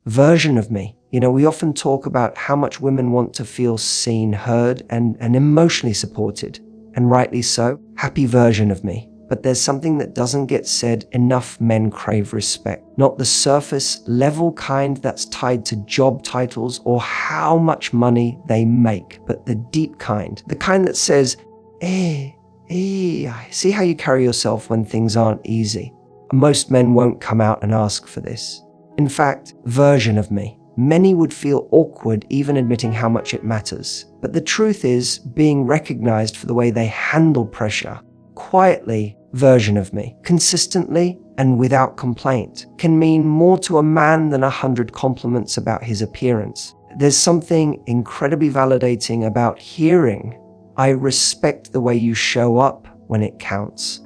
version of me. We often talk about how much women want to feel seen, heard, and emotionally supported. And rightly so. Happy version of me. But there's something that doesn't get said enough. Men crave respect. Not the surface level kind that's tied to job titles or how much money they make, but the deep kind. The kind that says, I see how you carry yourself when things aren't easy. Most men won't come out and ask for this. In fact, version of me. Many would feel awkward even admitting how much it matters. But the truth is, being recognized for the way they handle pressure, quietly, version of me, consistently and without complaint, can mean more to a man than 100 compliments about his appearance. There's something incredibly validating about hearing, I respect the way you show up when it counts.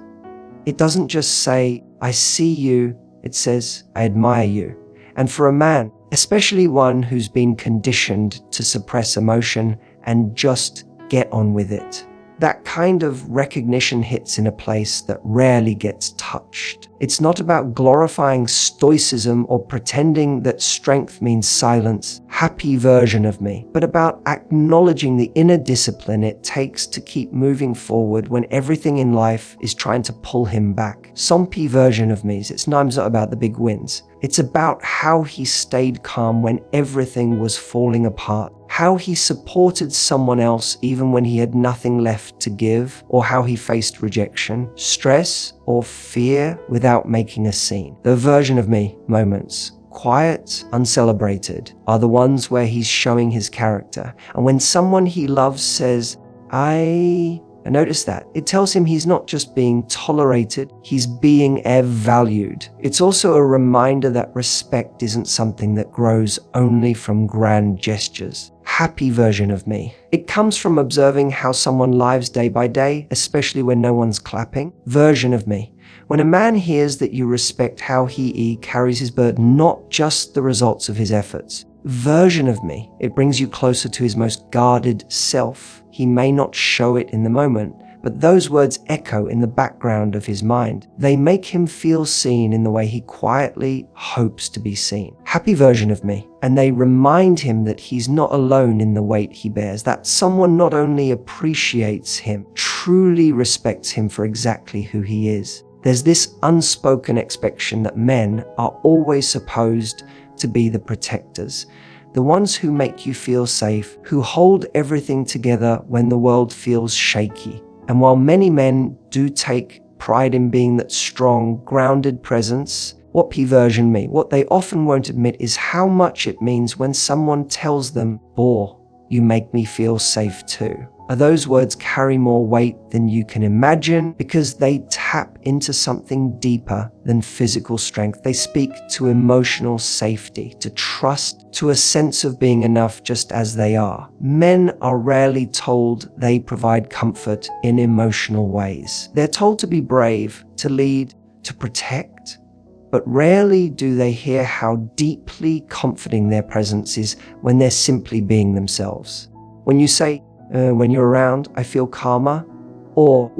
It doesn't just say, I see you, it says, I admire you. And for a man, especially one who's been conditioned to suppress emotion and just get on with it, that kind of recognition hits in a place that rarely gets touched. It's not about glorifying stoicism or pretending that strength means silence, happy version of me, but about acknowledging the inner discipline it takes to keep moving forward when everything in life is trying to pull him back. Sompy version of me, it's not about the big wins. It's about how he stayed calm when everything was falling apart, how he supported someone else even when he had nothing left to give, or how he faced rejection, stress, or fear without making a scene. The version of me moments, quiet, uncelebrated, are the ones where he's showing his character. And when someone he loves says, I notice that, it tells him he's not just being tolerated, he's being valued. It's also a reminder that respect isn't something that grows only from grand gestures. Happy version of me. It comes from observing how someone lives day by day, especially when no one's clapping. Version of me. When a man hears that you respect how he carries his burden, not just the results of his efforts. Version of me. It brings you closer to his most guarded self. He may not show it in the moment, but those words echo in the background of his mind. They make him feel seen in the way he quietly hopes to be seen. Happy version of me. And they remind him that he's not alone in the weight he bears, that someone not only appreciates him, truly respects him for exactly who he is. There's this unspoken expectation that men are always supposed to be the protectors, the ones who make you feel safe, who hold everything together when the world feels shaky. And while many men do take pride in being that strong, grounded presence, what version me, what they often won't admit is how much it means when someone tells them, "Boy, you make me feel safe too." Those words carry more weight than you can imagine because they tap into something deeper than physical strength. They speak to emotional safety, to trust, to a sense of being enough just as they are. Men are rarely told they provide comfort in emotional ways. They're told to be brave, to lead, to protect, but rarely do they hear how deeply comforting their presence is when they're simply being themselves. When you say, when you're around, I feel calmer, or,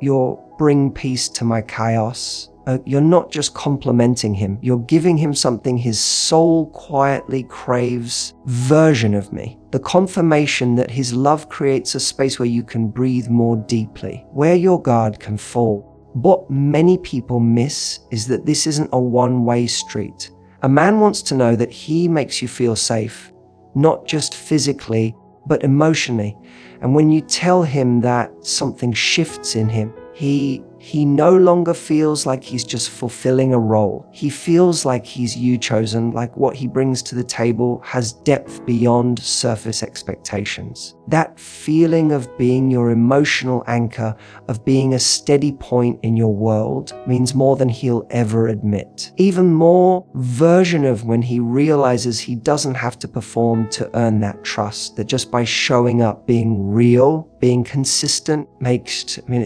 you bring peace to my chaos. You're not just complimenting him, you're giving him something his soul quietly craves. Version of me. The confirmation that his love creates a space where you can breathe more deeply, where your guard can fall. What many people miss is that this isn't a one-way street. A man wants to know that he makes you feel safe, not just physically, but emotionally. And when you tell him that, something shifts in him. He no longer feels like he's just fulfilling a role. He feels like he's you chosen, like what he brings to the table has depth beyond surface expectations. That feeling of being your emotional anchor, of being a steady point in your world, means more than he'll ever admit. Even more, version of when he realizes he doesn't have to perform to earn that trust, that just by showing up, being real, being consistent,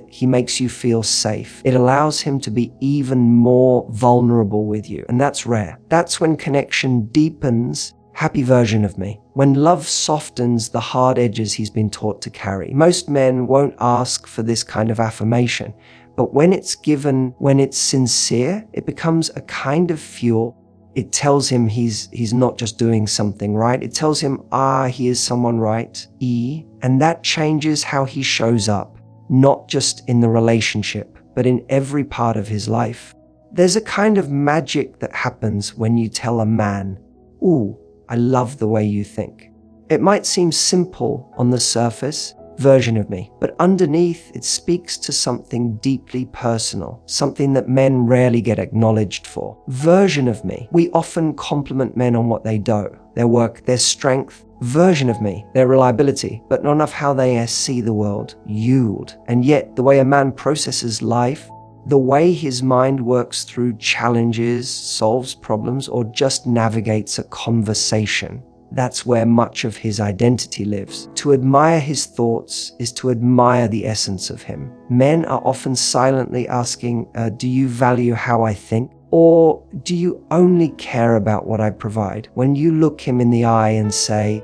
he makes you feel safe. It allows him to be even more vulnerable with you, and that's rare. That's when connection deepens. Happy version of me. When love softens the hard edges he's been taught to carry. Most men won't ask for this kind of affirmation, but when it's given, when it's sincere, it becomes a kind of fuel. It tells him he's not just doing something right. It tells him, he is someone right. E. And that changes how he shows up, not just in the relationship, but in every part of his life. There's a kind of magic that happens when you tell a man, "Ooh, I love the way you think." It might seem simple on the surface, version of me, but underneath it speaks to something deeply personal, something that men rarely get acknowledged for. Version of me. We often compliment men on what they do, their work, their strength. Version of me, their reliability, but not enough how they see the world, yield. And yet the way a man processes life, the way his mind works through challenges, solves problems, or just navigates a conversation, that's where much of his identity lives. To admire his thoughts is to admire the essence of him. Men are often silently asking, do you value how I think? Or do you only care about what I provide? When you look him in the eye and say,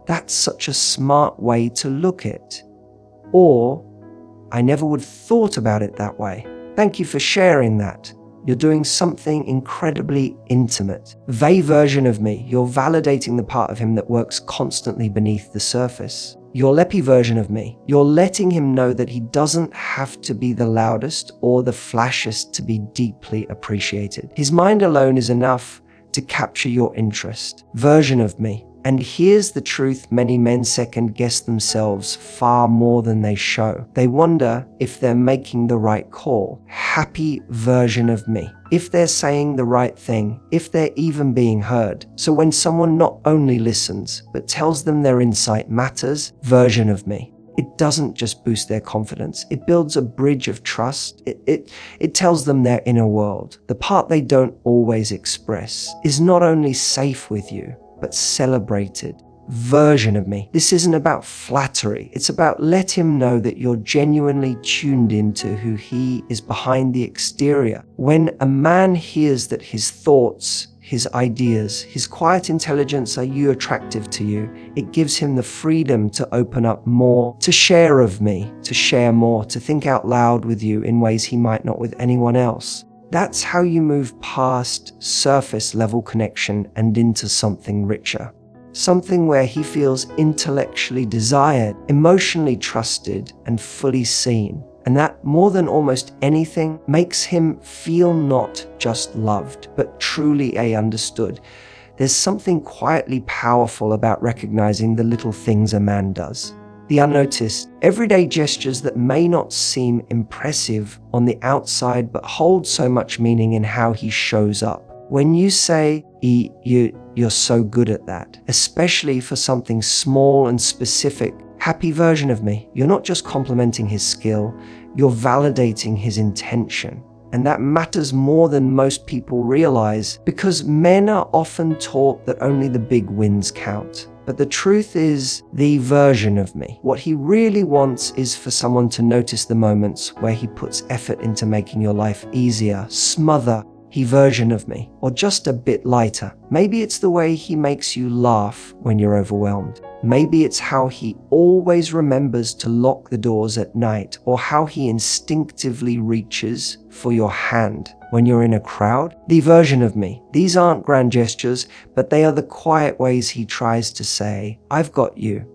that's such a smart way to look at it. Or, I never would have thought about it that way. Thank you for sharing that. You're doing something incredibly intimate. Version of me, you're validating the part of him that works constantly beneath the surface. Your Leppy version of me, you're letting him know that he doesn't have to be the loudest or the flashiest to be deeply appreciated. His mind alone is enough to capture your interest. Version of me. And here's the truth: many men second guess themselves far more than they show. They wonder if they're making the right call. Happy version of me. If they're saying the right thing, if they're even being heard. So when someone not only listens, but tells them their insight matters, version of me. It doesn't just boost their confidence. It builds a bridge of trust. It tells them their inner world. The part they don't always express is not only safe with you, but celebrated. Version of me. This isn't about flattery. It's about let him know that you're genuinely tuned into who he is behind the exterior. When a man hears that his thoughts, his ideas, his quiet intelligence are attractive to you, it gives him the freedom to open up more, to share of me, to share more, to think out loud with you in ways he might not with anyone else. That's how you move past surface level connection and into something richer. Something where he feels intellectually desired, emotionally trusted, and fully seen. And that, more than almost anything, makes him feel not just loved, but truly understood. There's something quietly powerful about recognizing the little things a man does. The unnoticed, everyday gestures that may not seem impressive on the outside, but hold so much meaning in how he shows up. When you say, you're so good at that, especially for something small and specific, happy version of me, you're not just complimenting his skill, you're validating his intention. And that matters more than most people realize, because men are often taught that only the big wins count. But the truth is, the version of me, what he really wants is for someone to notice the moments where he puts effort into making your life easier, smother, he version of me, or just a bit lighter. Maybe it's the way he makes you laugh when you're overwhelmed. Maybe it's how he always remembers to lock the doors at night, or how he instinctively reaches for your hand when you're in a crowd. The version of me. These aren't grand gestures, but they are the quiet ways he tries to say, I've got you.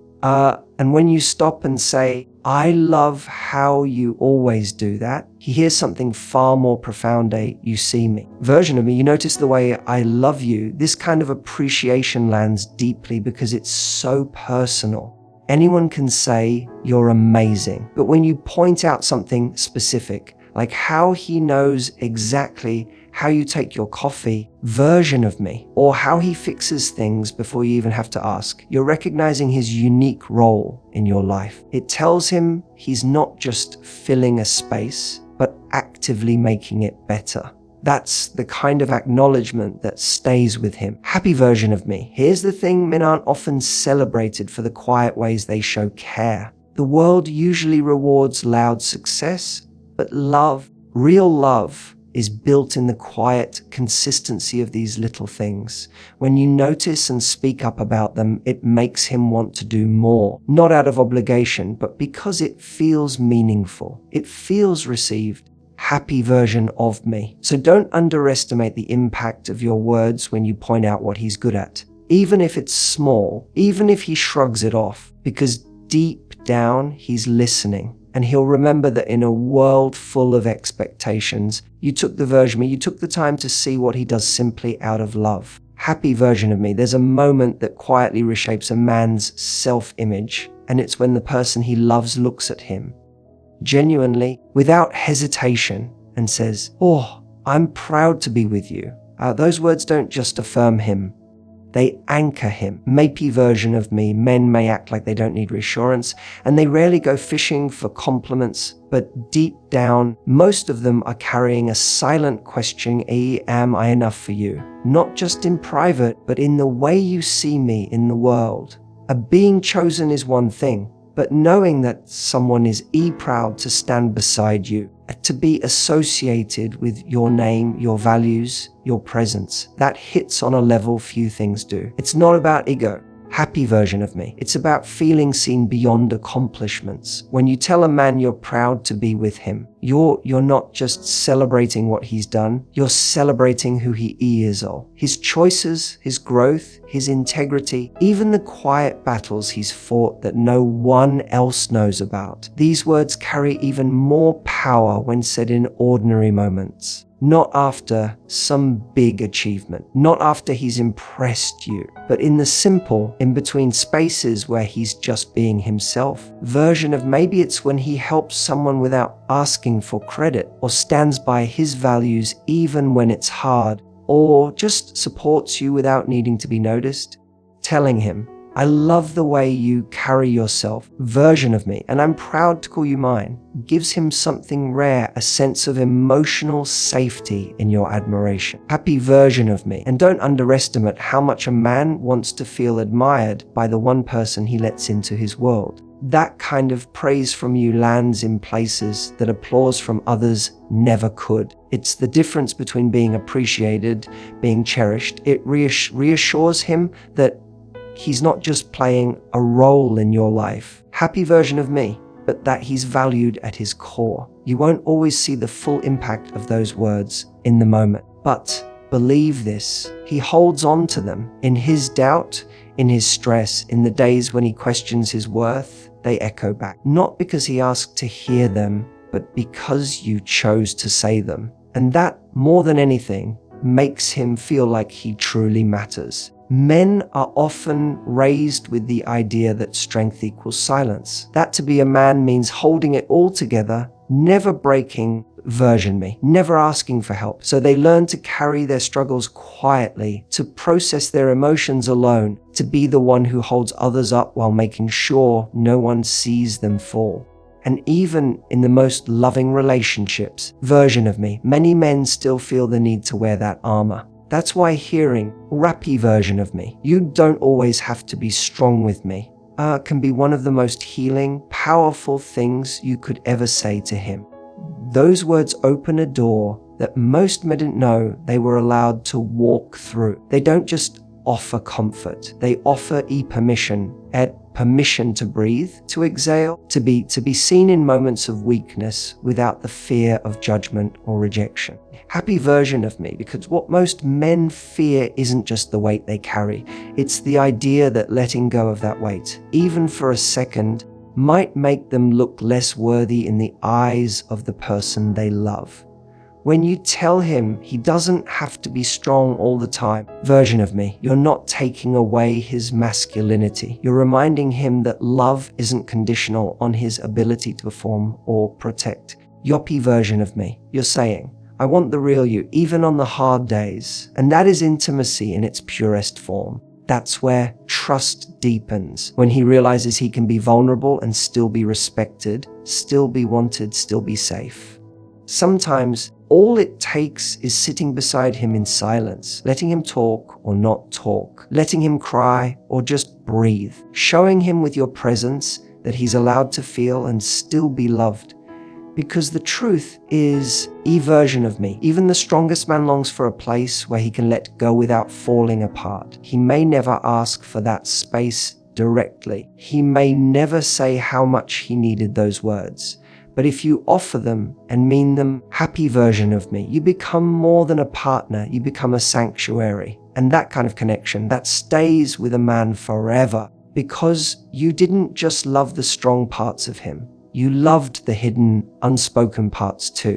And when you stop and say, I love how you always do that, he hears something far more profound. You see me. Version of me, you notice the way I love you. This kind of appreciation lands deeply because it's so personal. Anyone can say you're amazing, but when you point out something specific, like how he knows exactly how you take your coffee, version of me, or how he fixes things before you even have to ask, you're recognizing his unique role in your life. It tells him he's not just filling a space, but actively making it better. That's the kind of acknowledgement that stays with him. Happy version of me. Here's the thing: men aren't often celebrated for the quiet ways they show care. The world usually rewards loud success, but love, real love, is built in the quiet consistency of these little things. When you notice and speak up about them, it makes him want to do more, not out of obligation, but because it feels meaningful. It feels received. happy version of me. So don't underestimate the impact of your words when you point out what he's good at. Even if it's small, even if he shrugs it off, because deep down, he's listening. And he'll remember that in a world full of expectations, you took the version of me, you took the time to see what he does simply out of love. Happy version of me. There's a moment that quietly reshapes a man's self-image, and it's when the person he loves looks at him genuinely, without hesitation, and says, "Oh, I'm proud to be with you." Those words don't just affirm him, they anchor him. Maybe version of me, men may act like they don't need reassurance, and they rarely go fishing for compliments, but deep down, most of them are carrying a silent question, am I enough for you? Not just in private, but in the way you see me in the world. A being chosen is one thing, but knowing that someone is proud to stand beside you, to be associated with your name, your values, your presence, that hits on a level few things do. It's not about ego. Happy version of me. It's about feeling seen beyond accomplishments. When you tell a man you're proud to be with him, you're not just celebrating what he's done, you're celebrating who he is, his choices, his growth, his integrity, even the quiet battles he's fought that no one else knows about. These words carry even more power when said in ordinary moments. Not after some big achievement, not after he's impressed you, but in the simple, in between spaces where he's just being himself. Version of maybe it's when he helps someone without asking for credit, or stands by his values even when it's hard, or just supports you without needing to be noticed. Telling him, I love the way you carry yourself, version of me, and I'm proud to call you mine, gives him something rare, a sense of emotional safety in your admiration. Happy version of me. And don't underestimate how much a man wants to feel admired by the one person he lets into his world. That kind of praise from you lands in places that applause from others never could. It's the difference between being appreciated, being cherished. It reassures him that he's not just playing a role in your life, happy version of me, but that he's valued at his core. You won't always see the full impact of those words in the moment, but believe this, he holds on to them. In his doubt, in his stress, in the days when he questions his worth, they echo back. Not because he asked to hear them, but because you chose to say them. And that, more than anything, makes him feel like he truly matters. Men are often raised with the idea that strength equals silence. That to be a man means holding it all together, never breaking, version me, never asking for help. So they learn to carry their struggles quietly, to process their emotions alone, to be the one who holds others up while making sure no one sees them fall. And even in the most loving relationships, version of me, many men still feel the need to wear that armor. That's why hearing, rappy version of me, you don't always have to be strong with me, can be one of the most healing, powerful things you could ever say to him. Those words open a door that most men didn't know they were allowed to walk through. They don't just offer comfort, they offer permission to breathe, to exhale, to be seen in moments of weakness without the fear of judgment or rejection. Happy version of me, because what most men fear isn't just the weight they carry, it's the idea that letting go of that weight, even for a second, might make them look less worthy in the eyes of the person they love. When you tell him he doesn't have to be strong all the time, version of me, you're not taking away his masculinity. You're reminding him that love isn't conditional on his ability to perform or protect. Yoppy version of me, you're saying, I want the real you, even on the hard days. And that is intimacy in its purest form. That's where trust deepens, when he realizes he can be vulnerable and still be respected, still be wanted, still be safe. Sometimes all it takes is sitting beside him in silence, letting him talk or not talk, letting him cry or just breathe, showing him with your presence that he's allowed to feel and still be loved. Because the truth is, version of me, even the strongest man longs for a place where he can let go without falling apart. He may never ask for that space directly. He may never say how much he needed those words. But if you offer them and mean them, happy version of me, you become more than a partner, you become a sanctuary. And that kind of connection, that stays with a man forever, because you didn't just love the strong parts of him, you loved the hidden, unspoken parts too.